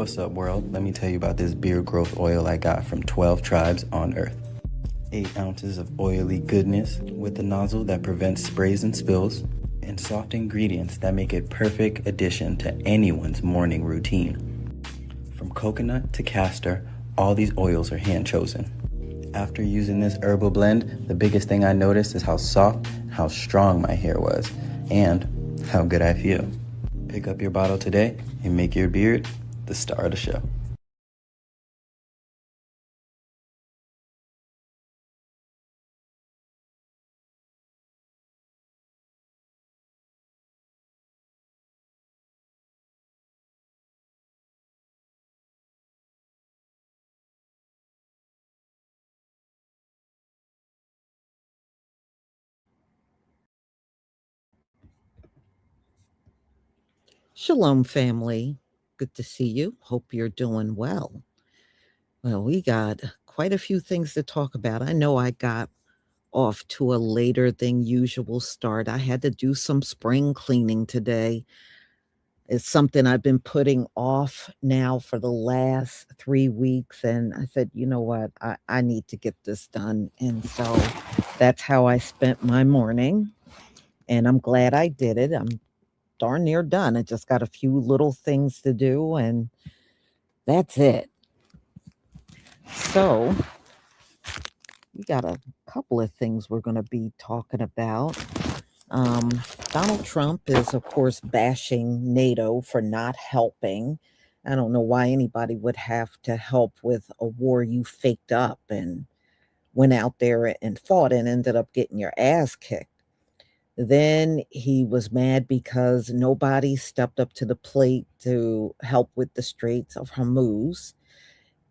what's up, world? Let me tell you about this beard growth oil I got from 12 tribes on Earth. 8 ounces of oily goodness with a nozzle that prevents sprays and spills, and soft ingredients that make it perfect addition to anyone's morning routine. From coconut to castor, all these oils are hand chosen. After using this herbal blend, the biggest thing I noticed is how soft, how strong my hair was, and how good I feel. Pick up your bottle today and make your beard the star of the show. Shalom, family. Good to see you. Hope you're doing well. Well, we got quite a few things to talk about. I know I got off to a later than usual start. I had to do some spring cleaning today. It's something I've been putting off now for the last 3 weeks. And I said, you know what? I need to get this done. And so that's how I spent my morning. And I'm glad I did it. I'm darn near done. I just got a few little things to do, and that's it. So, we got a couple of things we're going to be talking about. Donald Trump is, of course, bashing NATO for not helping. I don't know why anybody would have to help with a war you faked up and went out there and fought and ended up getting your ass kicked. Then he was mad because nobody stepped up to the plate to help with the Straits of Hormuz.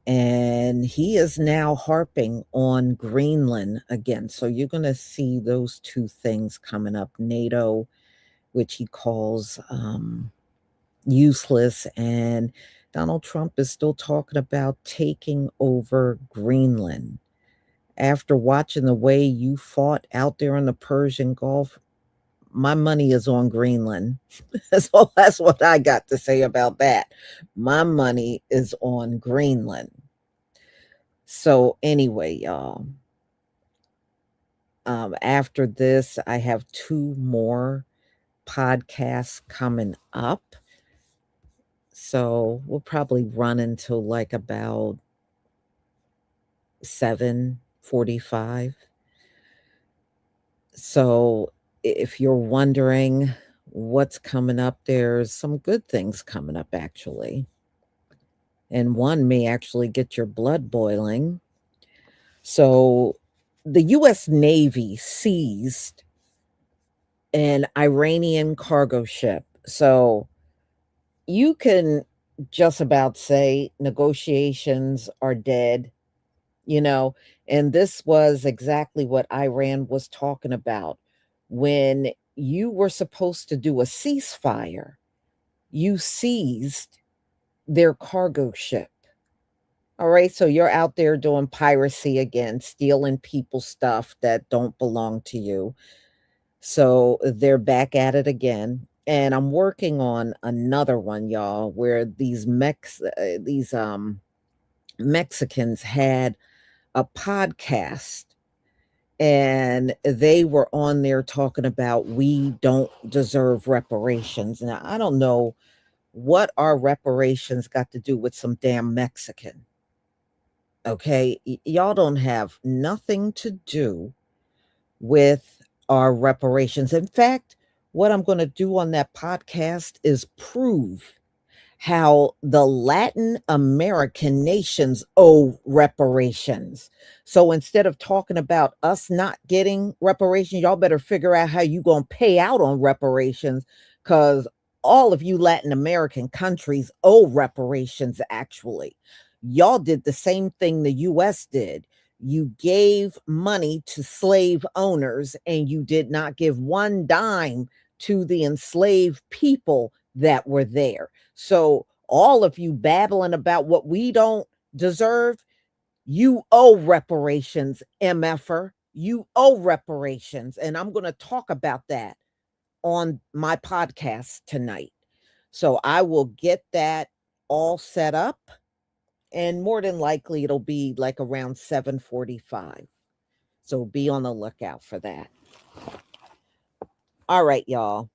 And he is now harping on Greenland again. So you're going to see those two things coming up. NATO, which he calls useless. And Donald Trump is still talking about taking over Greenland. After watching the way you fought out there in the Persian Gulf, my money is on Greenland. So that's what I got to say about that. My money is on Greenland. So anyway, y'all, after this, I have 2 more podcasts coming up. So we'll probably run until like about 7:45. So if you're wondering what's coming up, there's some good things coming up, actually. And one may actually get your blood boiling. So the U.S. Navy seized an Iranian cargo ship. So you can just about say negotiations are dead, you know, and this was exactly what Iran was talking about. When you were supposed to do a ceasefire, you seized their cargo ship. All right, so you're out there doing piracy again, stealing people's stuff that don't belong to you. So they're back at it again. And I'm working on another one, y'all, where these Mexicans had a podcast, and they were on there talking about we don't deserve reparations. Now, I don't know what our reparations got to do with some damn Mexican. Okay, y'all don't have nothing to do with our reparations. In fact, what I'm going to do on that podcast is prove how the Latin American nations owe reparations. So instead of talking about us not getting reparations, y'all better figure out how you going to pay out on reparations, because all of you Latin American countries owe reparations, actually. Y'all did the same thing the U.S. did. You gave money to slave owners, and you did not give one dime to the enslaved people that were there. So all of you babbling about what we don't deserve, you owe reparations, MFer. You owe reparations. And I'm going to talk about that on my podcast tonight. So I will get that all set up, and more than likely it'll be like around 7:45. So be on the lookout for that. All right, y'all.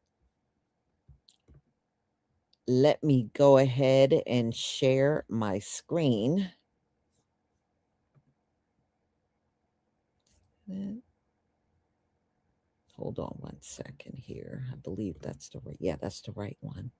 Let me go ahead and share my screen. Hold on one second here. I believe that's the right, yeah, that's the right one.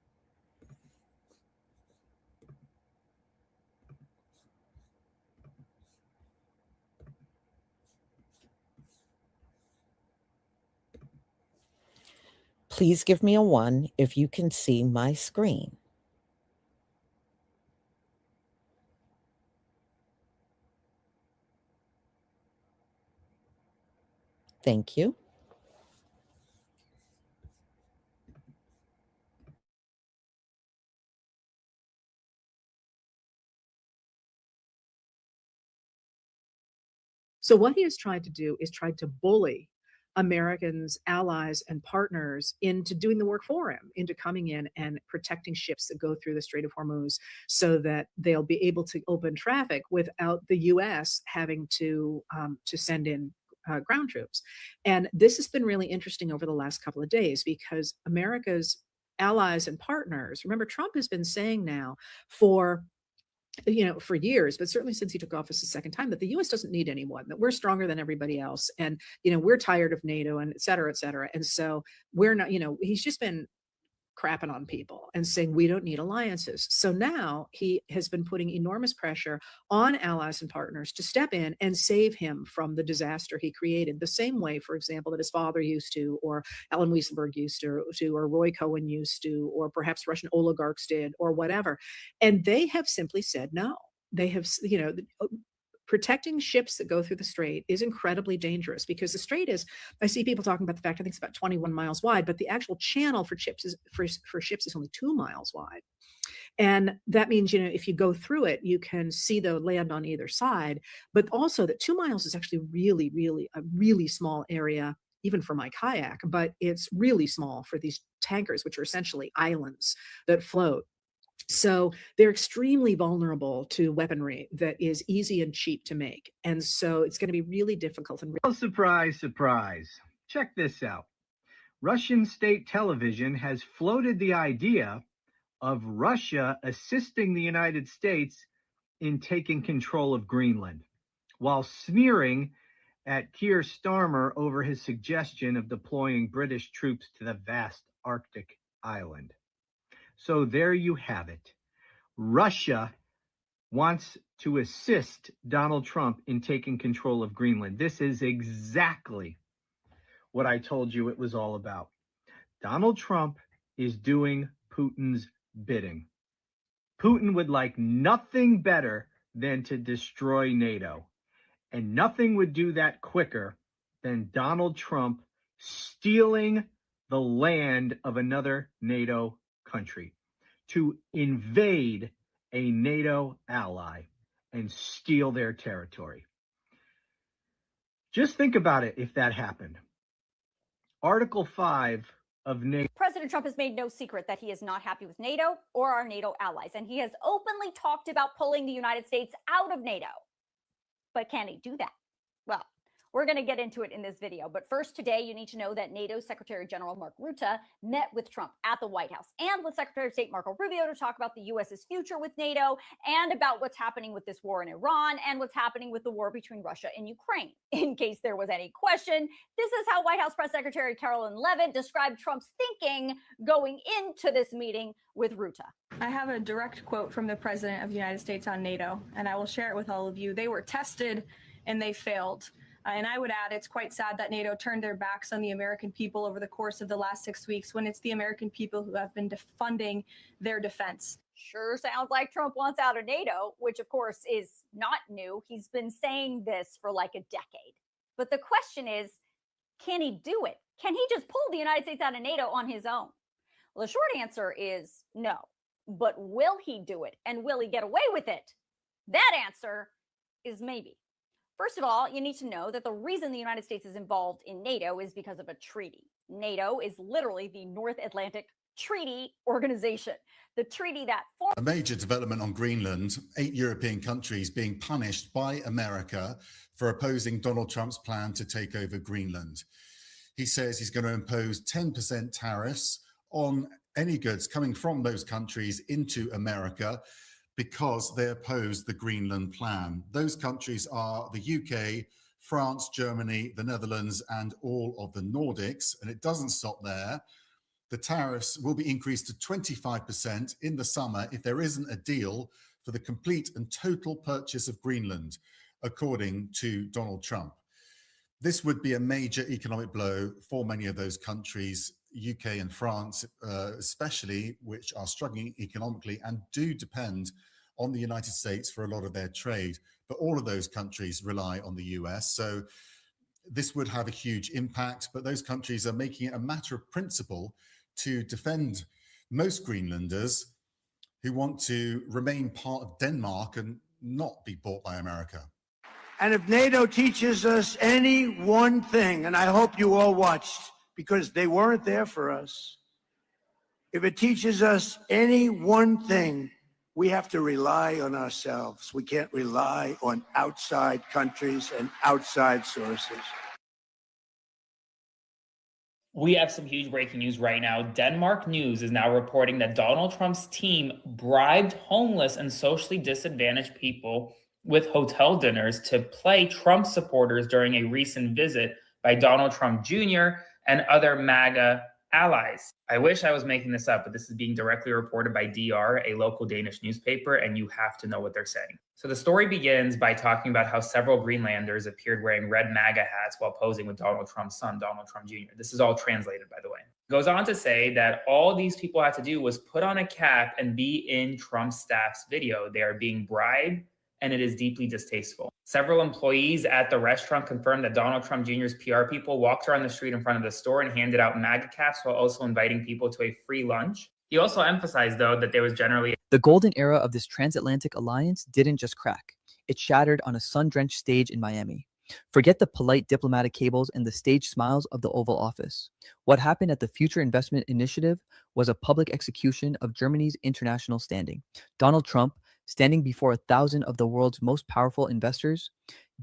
Please give me a 1 if you can see my screen. Thank you. So what he has tried to do is tried to bully Americans, allies, and partners into doing the work for him, into coming in and protecting ships that go through the Strait of Hormuz so that they'll be able to open traffic without the U.S. having to send in ground troops. And this has been really interesting over the last couple of days because America's allies and partners, remember, Trump has been saying now for for years, but certainly since he took office the second time, that the U.S. doesn't need anyone, that we're stronger than everybody else. And, we're tired of NATO and et cetera, et cetera. And so we're not, he's just been crapping on people and saying we don't need alliances. So now he has been putting enormous pressure on allies and partners to step in and save him from the disaster he created, the same way, for example, that his father used to, or Alan Weisselberg used to, or Roy Cohen used to, or perhaps Russian oligarchs did, or whatever. And they have simply said no. They have, protecting ships that go through the strait is incredibly dangerous because the strait is, I see people talking about the fact, I think it's about 21 miles wide, but the actual channel for ships is only 2 miles wide. And that means, if you go through it, you can see the land on either side, but also that 2 miles is actually really, really a really small area, even for my kayak, but it's really small for these tankers, which are essentially islands that float. So they're extremely vulnerable to weaponry that is easy and cheap to make. And so it's going to be really difficult. And well, surprise, surprise. Check this out. Russian state television has floated the idea of Russia assisting the United States in taking control of Greenland, while sneering at Keir Starmer over his suggestion of deploying British troops to the vast Arctic island. So there you have it. Russia wants to assist Donald Trump in taking control of Greenland. This is exactly what I told you it was all about. Donald Trump is doing Putin's bidding. Putin would like nothing better than to destroy NATO. And nothing would do that quicker than Donald Trump stealing the land of another NATO country, to invade a NATO ally and steal their territory. Just think about it if that happened. Article 5 of NATO. President Trump has made no secret that he is not happy with NATO or our NATO allies, and he has openly talked about pulling the United States out of NATO. But can he do that? Well, we're going to get into it in this video. But first, today, you need to know that NATO Secretary General Mark Rutte met with Trump at the White House and with Secretary of State Marco Rubio to talk about the U.S.'s future with NATO and about what's happening with this war in Iran and what's happening with the war between Russia and Ukraine. In case there was any question, this is how White House Press Secretary Carolyn Leavitt described Trump's thinking going into this meeting with Rutte. I have a direct quote from the President of the United States on NATO, and I will share it with all of you. They were tested and they failed. And I would add, it's quite sad that NATO turned their backs on the American people over the course of the last 6 weeks, when it's the American people who have been funding their defense. Sure sounds like Trump wants out of NATO, which of course is not new. He's been saying this for like a decade. But the question is, can he do it? Can he just pull the United States out of NATO on his own? Well, the short answer is no. But will he do it? And will he get away with it? That answer is maybe. First of all, you need to know that the reason the United States is involved in NATO is because of a treaty. NATO is literally the North Atlantic treaty organization. The treaty that A major development on Greenland, 8 European countries being punished by America for opposing Donald Trump's plan to take over Greenland. He says he's going to impose 10% tariffs on any goods coming from those countries into America because they oppose the Greenland plan. Those countries are the UK, France, Germany, the Netherlands, and all of the Nordics. And it doesn't stop there. The tariffs will be increased to 25% in the summer if there isn't a deal for the complete and total purchase of Greenland, according to Donald Trump. This would be a major economic blow for many of those countries, UK and France especially, which are struggling economically and do depend on the United States for a lot of their trade. But all of those countries rely on the US. So this would have a huge impact, but those countries are making it a matter of principle to defend most Greenlanders who want to remain part of Denmark and not be bought by America. And if NATO teaches us any one thing, and I hope you all watched, because they weren't there for us, if it teaches us any one thing, we have to rely on ourselves. We can't rely on outside countries and outside sources. We have some huge breaking news right now. Denmark News is now reporting that Donald Trump's team bribed homeless and socially disadvantaged people with hotel dinners to play Trump supporters during a recent visit by Donald Trump Jr. and other MAGA allies. I wish I was making this up, but this is being directly reported by DR, a local Danish newspaper, and you have to know what they're saying. So the story begins by talking about how several Greenlanders appeared wearing red MAGA hats while posing with Donald Trump's son, Donald Trump Jr. This is all translated, by the way. It goes on to say that all these people had to do was put on a cap and be in Trump's staff's video. They are being bribed, and it is deeply distasteful. Several employees at the restaurant confirmed that Donald Trump Jr.'s PR people walked around the street in front of the store and handed out MAGA caps while also inviting people to a free lunch. He also emphasized, though, that there was generally the golden era of this transatlantic alliance didn't just crack. It shattered on a sun-drenched stage in Miami. Forget the polite diplomatic cables and the staged smiles of the Oval Office. What happened at the Future Investment Initiative was a public execution of Germany's international standing. Donald Trump, standing before 1,000 of the world's most powerful investors,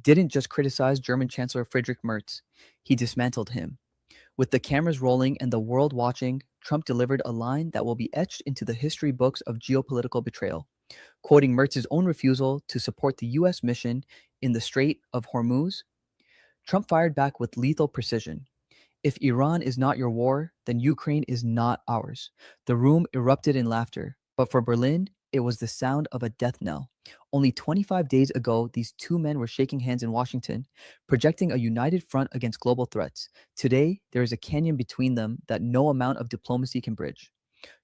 didn't just criticize German Chancellor Friedrich Merz, he dismantled him. With the cameras rolling and the world watching, Trump delivered a line that will be etched into the history books of geopolitical betrayal. Quoting Merz's own refusal to support the U.S. mission in the Strait of Hormuz, Trump fired back with lethal precision. If Iran is not your war, then Ukraine is not ours. The room erupted in laughter, but for Berlin, it was the sound of a death knell. Only 25 days ago, these two men were shaking hands in Washington, projecting a united front against global threats. Today, there is a canyon between them that no amount of diplomacy can bridge.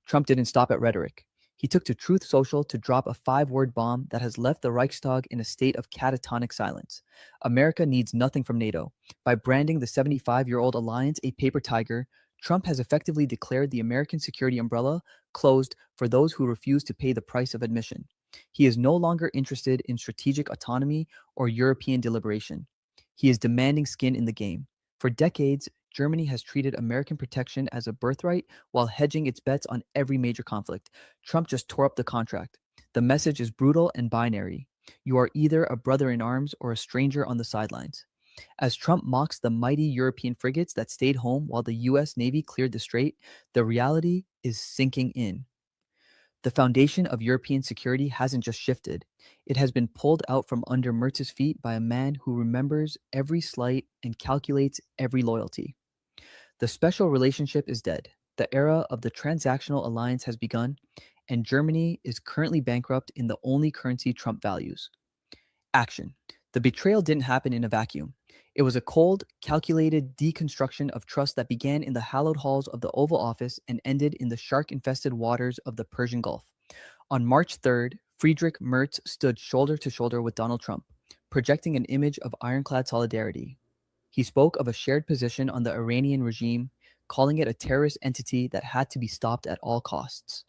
Trump didn't stop at rhetoric. He took to Truth Social to drop a 5-word bomb that has left the Reichstag in a state of catatonic silence. America needs nothing from NATO. By branding the 75-year-old alliance a paper tiger, Trump has effectively declared the American security umbrella closed for those who refuse to pay the price of admission. He is no longer interested in strategic autonomy or European deliberation. He is demanding skin in the game. For decades, Germany has treated American protection as a birthright while hedging its bets on every major conflict. Trump just tore up the contract. The message is brutal and binary. You are either a brother in arms or a stranger on the sidelines. As Trump mocks the mighty European frigates that stayed home while the U.S. Navy cleared the strait, the reality is sinking in. The foundation of European security hasn't just shifted. It has been pulled out from under Merz's feet by a man who remembers every slight and calculates every loyalty. The special relationship is dead. The era of the transactional alliance has begun, and Germany is currently bankrupt in the only currency Trump values: action. The betrayal didn't happen in a vacuum. It was a cold, calculated deconstruction of trust that began in the hallowed halls of the Oval Office and ended in the shark-infested waters of the Persian Gulf. On March 3rd, Friedrich Merz stood shoulder to shoulder with Donald Trump, projecting an image of ironclad solidarity. He spoke of a shared position on the Iranian regime, calling it a terrorist entity that had to be stopped at all costs.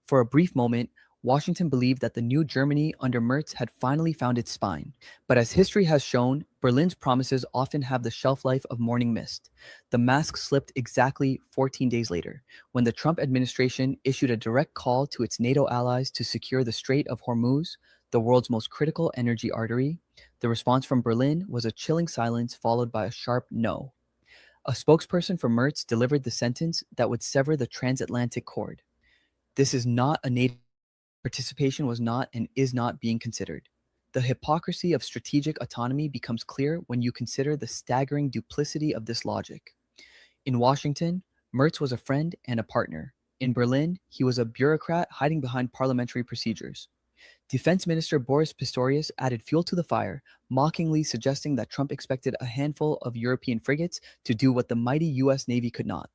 For a brief moment, Washington believed that the new Germany under Merz had finally found its spine. But as history has shown, Berlin's promises often have the shelf life of morning mist. The mask slipped exactly 14 days later, when the Trump administration issued a direct call to its NATO allies to secure the Strait of Hormuz, the world's most critical energy artery. The response from Berlin was a chilling silence followed by a sharp no. A spokesperson for Merz delivered the sentence that would sever the transatlantic cord. This is not a NATO. Participation was not and is not being considered. The hypocrisy of strategic autonomy becomes clear when you consider the staggering duplicity of this logic. In Washington, Merz was a friend and a partner. In Berlin, he was a bureaucrat hiding behind parliamentary procedures. Defense Minister Boris Pistorius added fuel to the fire, mockingly suggesting that Trump expected a handful of European frigates to do what the mighty US Navy could not.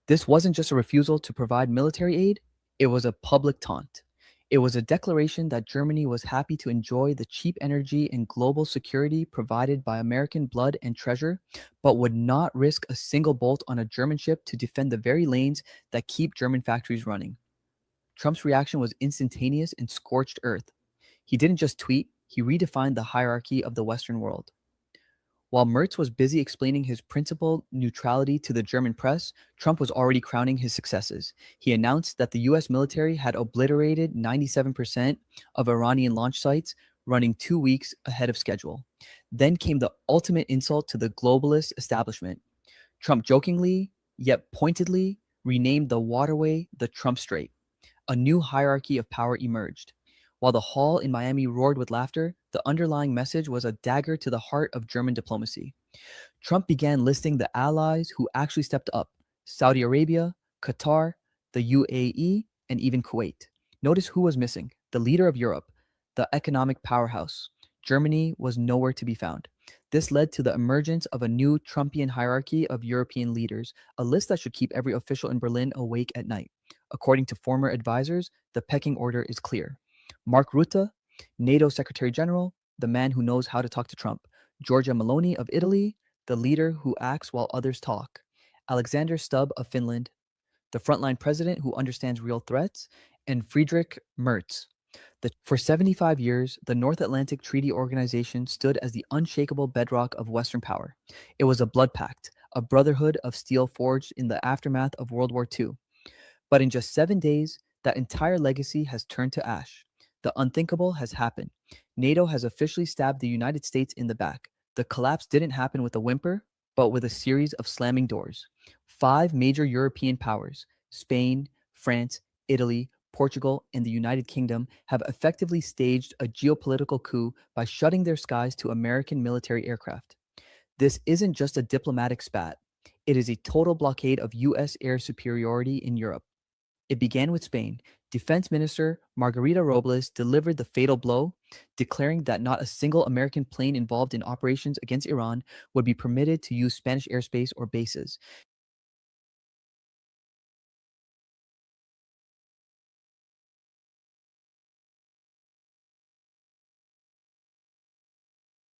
This wasn't just a refusal to provide military aid, it was a public taunt. It was a declaration that Germany was happy to enjoy the cheap energy and global security provided by American blood and treasure, but would not risk a single bolt on a German ship to defend the very lanes that keep German factories running. Trump's reaction was instantaneous and scorched earth. He didn't just tweet, he redefined the hierarchy of the Western world. While Merz was busy explaining his principled neutrality to the German press, Trump was already crowning his successes. He announced that the US military had obliterated 97% of Iranian launch sites, running 2 weeks ahead of schedule. Then came the ultimate insult to the globalist establishment. Trump jokingly, yet pointedly, renamed the waterway the Trump Strait. A new hierarchy of power emerged. While the hall in Miami roared with laughter, the underlying message was a dagger to the heart of German diplomacy. Trump began listing the allies who actually stepped up: Saudi Arabia, Qatar, the UAE, and even Kuwait. Notice who was missing: the leader of Europe, the economic powerhouse. Germany was nowhere to be found. This led to the emergence of a new Trumpian hierarchy of European leaders, a list that should keep every official in Berlin awake at night. According to former advisors, the pecking order is clear. Mark Rutte, NATO Secretary General, the man who knows how to talk to Trump. Giorgia Meloni of Italy, the leader who acts while others talk. Alexander Stubb of Finland, the frontline president who understands real threats. And Friedrich Merz. For 75 years, the North Atlantic Treaty Organization stood as the unshakable bedrock of Western power. It was a blood pact, a brotherhood of steel forged in the aftermath of World War II. But in just 7 days, that entire legacy has turned to ash. The unthinkable has happened. NATO has officially stabbed the United States in the back. The collapse didn't happen with a whimper, but with a series of slamming doors. 5 major European powers, Spain, France, Italy, Portugal, and the United Kingdom, have effectively staged a geopolitical coup by shutting their skies to American military aircraft. This isn't just a diplomatic spat. It is a total blockade of US air superiority in Europe. It began with Spain. Defense Minister Margarita Robles delivered the fatal blow, declaring that not a single American plane involved in operations against Iran would be permitted to use Spanish airspace or bases.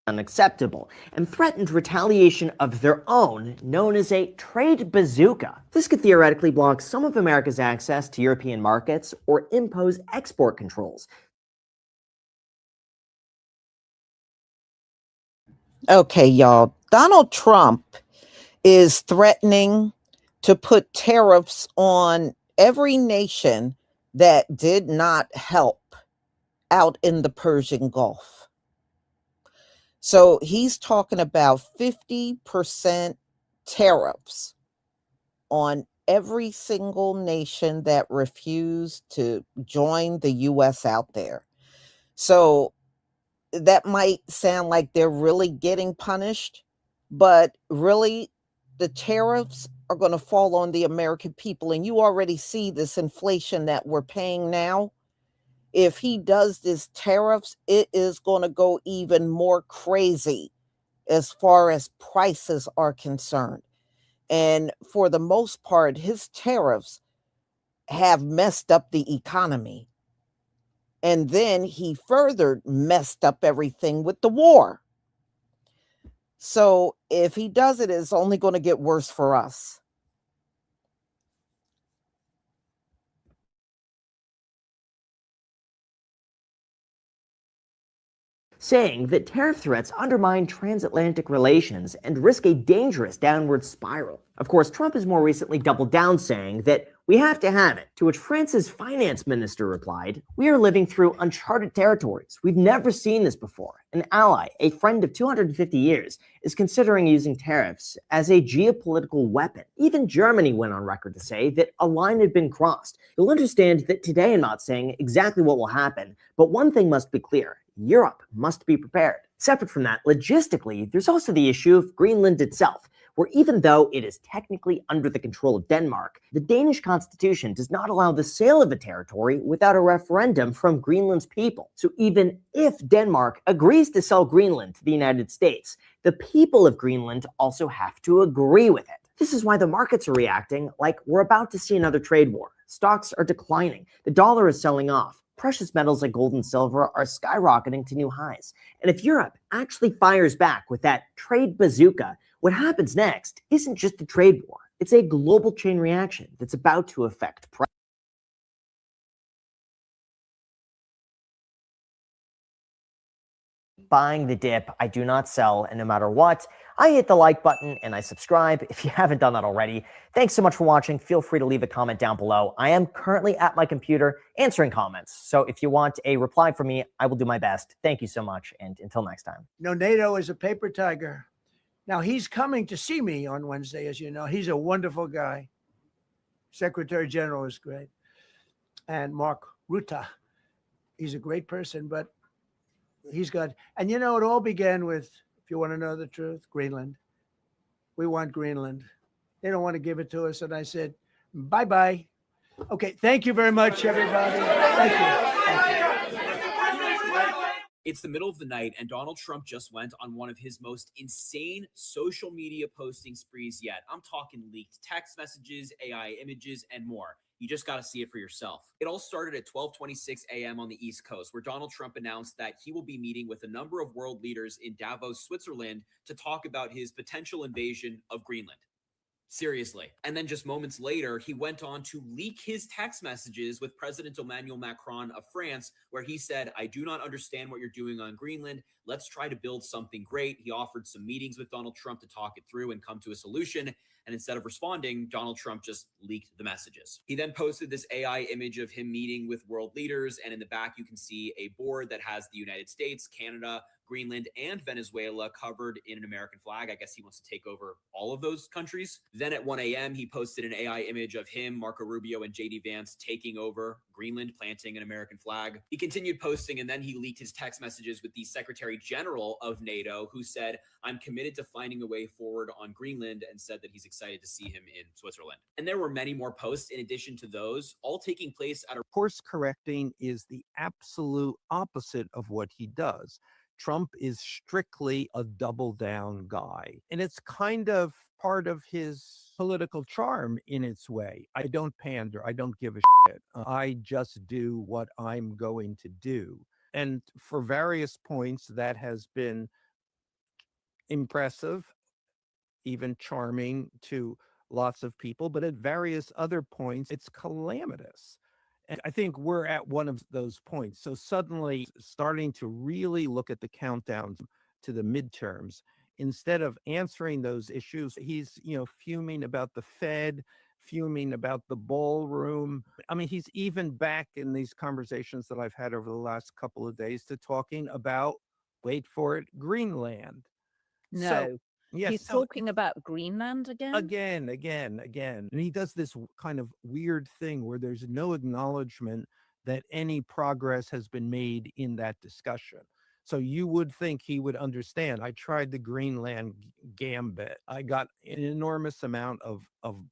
Unacceptable and threatened retaliation of their own, known as a trade bazooka. This could theoretically block some of America's access to European markets or impose export controls. Okay, y'all. Donald Trump is threatening to put tariffs on every nation that did not help out in the Persian Gulf. So he's talking about 50% tariffs on every single nation that refused to join the US out there. So that might sound like they're really getting punished, but really the tariffs are going to fall on the American people. And you already see this inflation that we're paying now. If he does this tariffs, it is going to go even more crazy as far as prices are concerned. And for the most part, his tariffs have messed up the economy. And then he further messed up everything with the war. So if he does it, it's only going to get worse for us. saying that tariff threats undermine transatlantic relations and risk a dangerous downward spiral. Of course, Trump has more recently doubled down, saying that we have to have it, to which France's finance minister replied, "We are living through uncharted territories. We've never seen this before. An ally, a friend of 250 years, is considering using tariffs as a geopolitical weapon." Even Germany went on record to say that a line had been crossed. You'll understand that today I'm not saying exactly what will happen, but one thing must be clear. Europe must be prepared. Separate from that, logistically, there's also the issue of Greenland itself, where even though it is technically under the control of Denmark, the Danish constitution does not allow the sale of a territory without a referendum from Greenland's people. So even if Denmark agrees to sell Greenland to the United States, the people of Greenland also have to agree with it. This is why the markets are reacting like we're about to see another trade war. Stocks are declining, the dollar is selling off, precious metals like gold and silver are skyrocketing to new highs. And if Europe actually fires back with that trade bazooka, what happens next isn't just a trade war. It's a global chain reaction that's about to affect prices. Buying the dip, I do not sell, and no matter what, I hit the like button and I subscribe if you haven't done that already. Thanks so much for watching. Feel free to leave a comment down below. I am currently at my computer answering comments, so if you want a reply from me, I will do my best. Thank you so much, and until next time. No, NATO is a paper tiger. Now, he's coming to see me on Wednesday, as you know. He's a wonderful guy. Secretary General is great. And Mark Rutte, he's a great person, but he's got, and you know, it all began with, if you want to know the truth, Greenland. We want Greenland. They don't want to give it to us. And I said, bye-bye. Okay, thank you very much, everybody. Thank you. It's the middle of the night, and Donald Trump just went on one of his most insane social media posting sprees yet. I'm talking leaked text messages, AI images, and more. You just got to see it for yourself. It all started at 12:26 a.m. on the East Coast, where Donald Trump announced that he will be meeting with a number of world leaders in Davos, Switzerland, to talk about his potential invasion of Greenland. Seriously. And then just moments later, he went on to leak his text messages with President Emmanuel Macron of France, where he said, "I do not understand what you're doing on Greenland. Let's try to build something great." He offered some meetings with Donald Trump to talk it through and come to a solution. And instead of responding, Donald Trump just leaked the messages. He then posted this AI image of him meeting with world leaders. And in the back, you can see a board that has the United States, Canada, Greenland, and Venezuela covered in an American flag. I guess he wants to take over all of those countries. Then at 1 a.m., he posted an AI image of him, Marco Rubio, and JD Vance taking over Greenland, planting an American flag. He continued posting, and then he leaked his text messages with the Secretary General of NATO, who said, "I'm committed to finding a way forward on Greenland," and said that he's excited to see him in Switzerland. And there were many more posts in addition to those, all taking place at a course correcting is the absolute opposite of what he does. Trump is strictly a double down guy. And it's kind of part of his political charm in its way. I don't pander. I don't give a shit. I just do what I'm going to do. And for various points, that has been impressive, even charming to lots of people. But at various other points, it's calamitous. And I think we're at one of those points. So suddenly starting to really look at the countdown to the midterms, instead of answering those issues, he's, fuming about the Fed, fuming about the ballroom. I mean, he's even back in these conversations that I've had over the last couple of days to talking about, wait for it, Greenland. No. So, yes, He's talking about Greenland again? Again. And he does this kind of weird thing where there's no acknowledgement that any progress has been made in that discussion. So you would think he would understand. I tried the Greenland gambit. I got an enormous amount of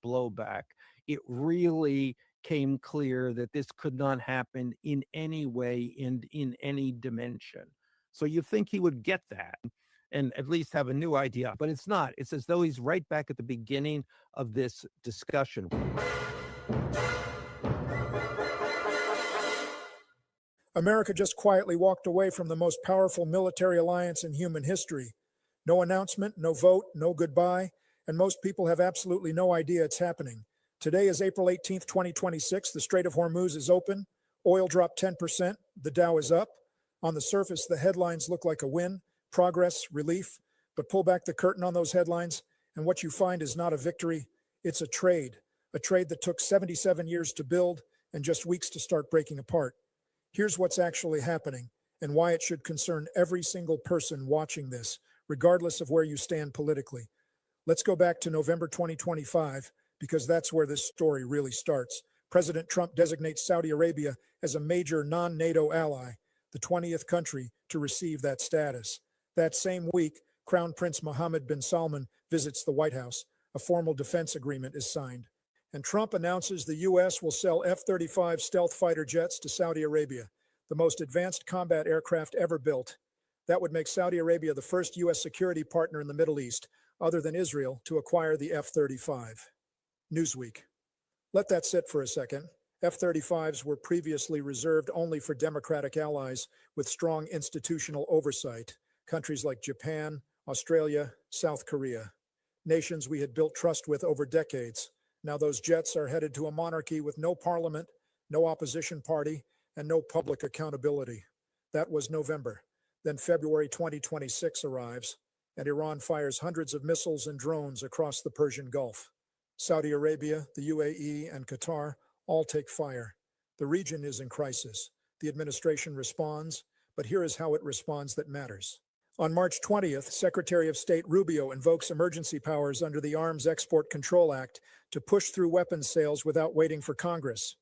blowback. It really came clear that this could not happen in any way and in any dimension. So you think he would get that and at least have a new idea, but it's not. It's as though he's right back at the beginning of this discussion. America just quietly walked away from the most powerful military alliance in human history. No announcement, no vote, no goodbye, and most people have absolutely no idea it's happening. Today is April 18th, 2026. The Strait of Hormuz is open. Oil dropped 10%. The Dow is up. On the surface, the headlines look like a win, progress, relief, but pull back the curtain on those headlines, and what you find is not a victory, it's a trade that took 77 years to build and just weeks to start breaking apart. Here's what's actually happening and why it should concern every single person watching this, regardless of where you stand politically. Let's go back to November 2025, because that's where this story really starts. President Trump designates Saudi Arabia as a major non-NATO ally, the 20th country to receive that status. That same week, Crown Prince Mohammed bin Salman visits the White House. A formal defense agreement is signed. And Trump announces the U.S. will sell F-35 stealth fighter jets to Saudi Arabia, the most advanced combat aircraft ever built. That would make Saudi Arabia the first U.S. security partner in the Middle East, other than Israel, to acquire the F-35. Newsweek. Let that sit for a second. F-35s were previously reserved only for democratic allies with strong institutional oversight, countries like Japan, Australia, South Korea, nations we had built trust with over decades. Now those jets are headed to a monarchy with no parliament, no opposition party, and no public accountability. That was November. Then February 2026 arrives, and Iran fires hundreds of missiles and drones across the Persian Gulf. Saudi Arabia, the UAE, and Qatar all take fire. The region is in crisis. The administration responds, but here is how it responds that matters. On March 20th, Secretary of State Rubio invokes emergency powers under the Arms Export Control Act to push through weapons sales without waiting for Congress.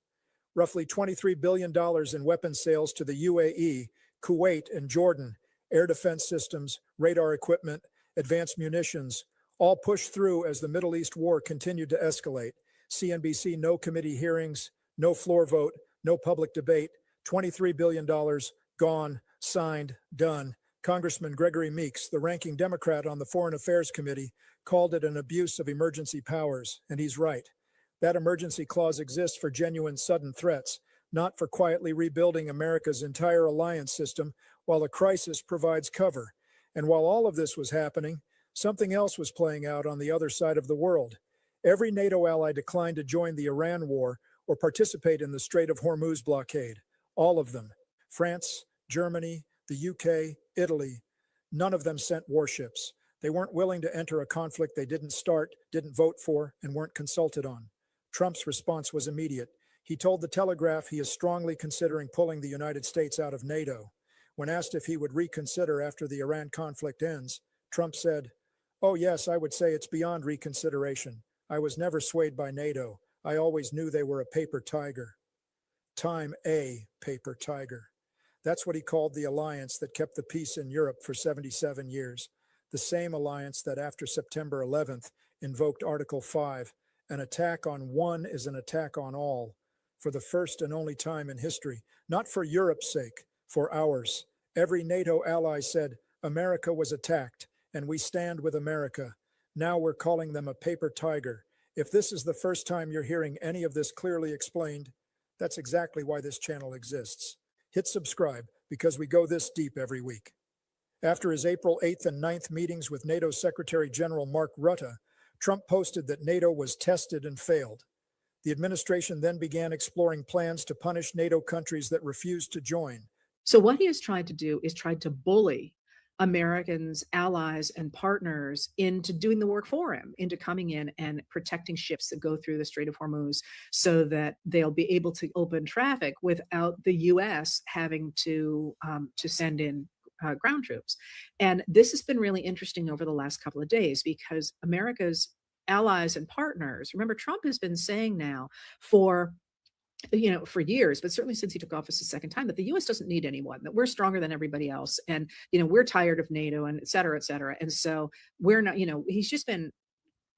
Roughly $23 billion in weapons sales to the UAE, Kuwait, and Jordan, air defense systems, radar equipment, advanced munitions, all pushed through as the Middle East war continued to escalate. CNBC, no committee hearings, no floor vote, no public debate, $23 billion, gone, signed, done. Congressman Gregory Meeks, the ranking Democrat on the Foreign Affairs Committee, called it an abuse of emergency powers, and he's right. That emergency clause exists for genuine sudden threats, not for quietly rebuilding America's entire alliance system while a crisis provides cover. And while all of this was happening, something else was playing out on the other side of the world. Every NATO ally declined to join the Iran war or participate in the Strait of Hormuz blockade. All of them. France, Germany, the UK, Italy. None of them sent warships. They weren't willing to enter a conflict they didn't start, didn't vote for, and weren't consulted on. Trump's response was immediate. He told The Telegraph he is strongly considering pulling the United States out of NATO. When asked if he would reconsider after the Iran conflict ends, Trump said, "Oh yes, I would say it's beyond reconsideration. I was never swayed by NATO. I always knew they were a paper tiger." Time a paper tiger. That's what he called the alliance that kept the peace in Europe for 77 years. The same alliance that after September 11th invoked Article 5, an attack on one is an attack on all, for the first and only time in history, not for Europe's sake, for ours. Every NATO ally said, America was attacked, and we stand with America. Now we're calling them a paper tiger. If this is the first time you're hearing any of this clearly explained, that's exactly why this channel exists. Hit subscribe, because we go this deep every week. After his April 8th and 9th meetings with NATO Secretary General Mark Rutte, Trump posted that NATO was tested and failed. The administration then began exploring plans to punish NATO countries that refused to join. So what he has tried to do is tried to bully Americans, allies, and partners into doing the work for him, into coming in and protecting ships that go through the Strait of Hormuz so that they'll be able to open traffic without the U.S. having to send in ground troops. And this has been really interesting over the last couple of days because America's allies and partners, remember, Trump has been saying now for years, but certainly since he took office a second time, that the U.S. doesn't need anyone, that we're stronger than everybody else. And, we're tired of NATO and et cetera, et cetera. And so we're not, he's just been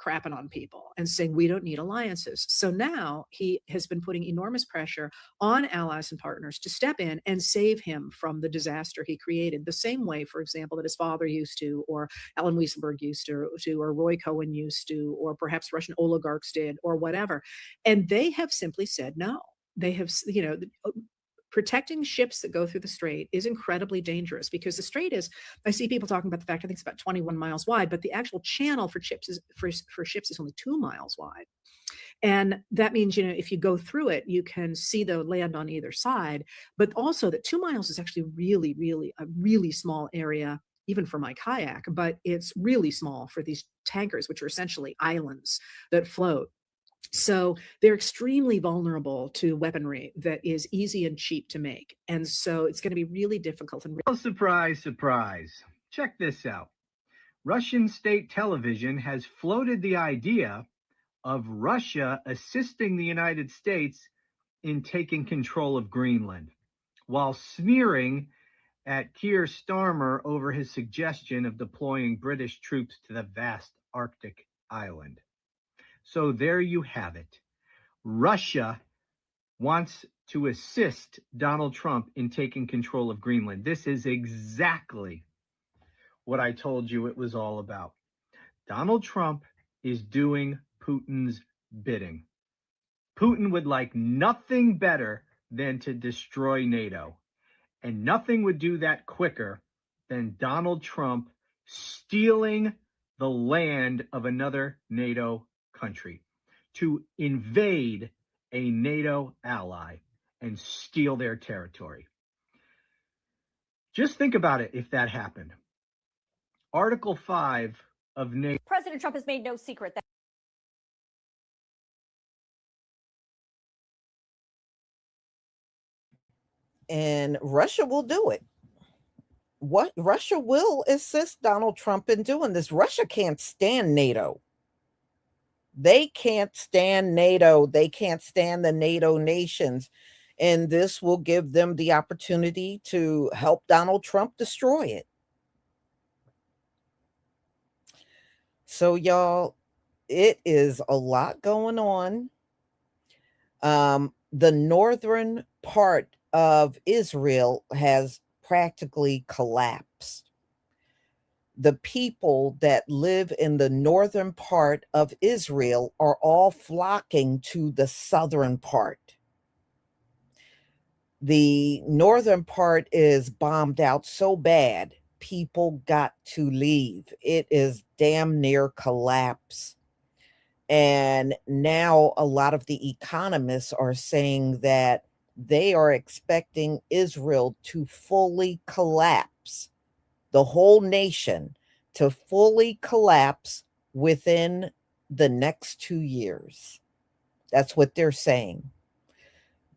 crapping on people and saying we don't need alliances. So now he has been putting enormous pressure on allies and partners to step in and save him from the disaster he created, the same way, for example, that his father used to, or Alan Weissenberg used to, or Roy Cohen used to, or perhaps Russian oligarchs did, or whatever. And they have simply said no. They have, protecting ships that go through the strait is incredibly dangerous because the strait is, I see people talking about the fact, I think it's about 21 miles wide, but the actual channel for ships is only 2 miles wide. And that means, if you go through it, you can see the land on either side, but also that 2 miles is actually really, really a really small area, even for my kayak, but it's really small for these tankers, which are essentially islands that float. So they're extremely vulnerable to weaponry that is easy and cheap to make. And so it's going to be really difficult. And well, surprise, surprise. Check this out. Russian state television has floated the idea of Russia assisting the United States in taking control of Greenland, while sneering at Keir Starmer over his suggestion of deploying British troops to the vast Arctic island. So there you have it. Russia wants to assist Donald Trump in taking control of Greenland. This is exactly what I told you it was all about. Donald Trump is doing Putin's bidding. Putin would like nothing better than to destroy NATO. And nothing would do that quicker than Donald Trump stealing the land of another NATO country, to invade a NATO ally and steal their territory. Just think about it if that happened. Article 5 of NATO. President Trump has made no secret that and Russia will do it. What Russia will assist Donald Trump in doing this. Russia can't stand NATO. They can't stand NATO. They can't stand the NATO nations. And this will give them the opportunity to help Donald Trump destroy it. So, y'all, it is a lot going on. The northern part of Israel has practically collapsed. The people that live in the northern part of Israel are all flocking to the southern part. The northern part is bombed out so bad, people got to leave. It is damn near collapse. And now a lot of the economists are saying that they are expecting Israel to fully collapse, the whole nation to fully collapse within the next 2 years. That's what they're saying.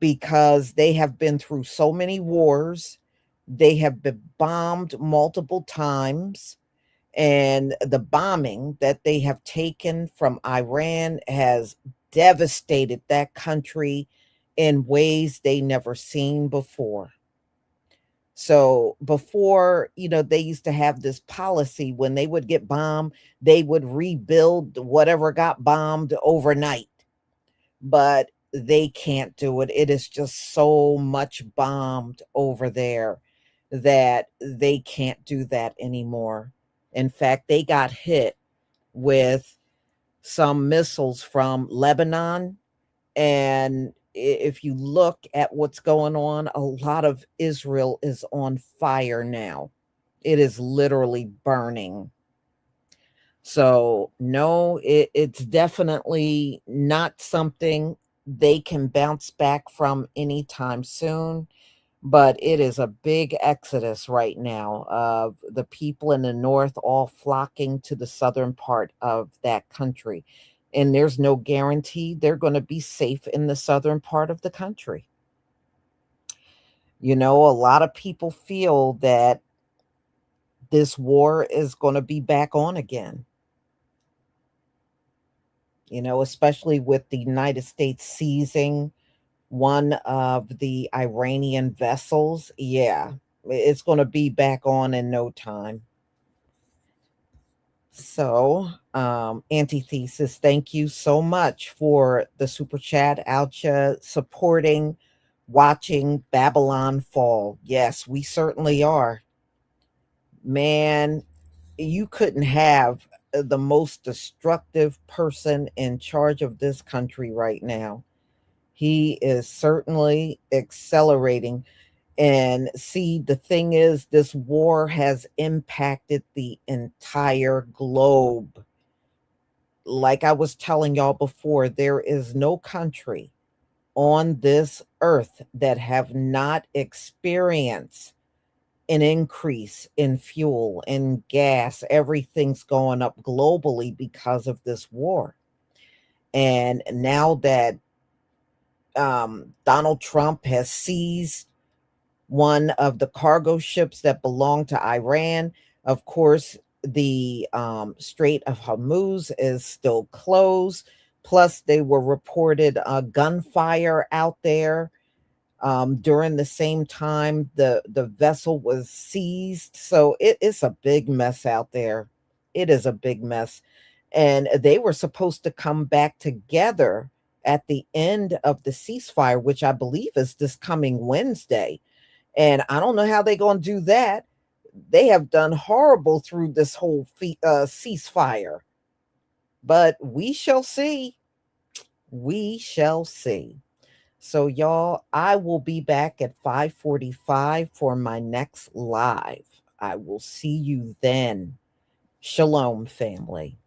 Because they have been through so many wars, they have been bombed multiple times, and the bombing that they have taken from Iran has devastated that country in ways they never seen before. So before, they used to have this policy when they would get bombed, they would rebuild whatever got bombed overnight. But they can't do it. It is just so much bombed over there that they can't do that anymore. In fact, they got hit with some missiles from Lebanon. And if you look at what's going on, a lot of Israel is on fire now. It is literally burning. So, no, it's definitely not something they can bounce back from anytime soon. But it is a big exodus right now of the people in the north all flocking to the southern part of that country. And there's no guarantee they're going to be safe in the southern part of the country. A lot of people feel that this war is going to be back on again. Especially with the United States seizing one of the Iranian vessels. Yeah, it's going to be back on in no time. So, Antithesis, thank you so much for the super chat. Alcha supporting, watching Babylon fall. Yes, we certainly are. Man, you couldn't have the most destructive person in charge of this country right now. He is certainly accelerating. And see, the thing is, this war has impacted the entire globe. Like I was telling y'all before, there is no country on this earth that have not experienced an increase in fuel and gas. Everything's going up globally because of this war. And now that Donald Trump has seized one of the cargo ships that belonged to Iran, of course, the Strait of Hormuz is still closed. Plus, they were reported gunfire out there. During the same time the vessel was seized. So it's a big mess out there. It is a big mess. And they were supposed to come back together at the end of the ceasefire, which I believe is this coming Wednesday. And I don't know how they're going to do that. They have done horrible through this whole ceasefire. But we shall see. We shall see. So y'all, I will be back at 5:45 for my next live. I will see you then. Shalom, family.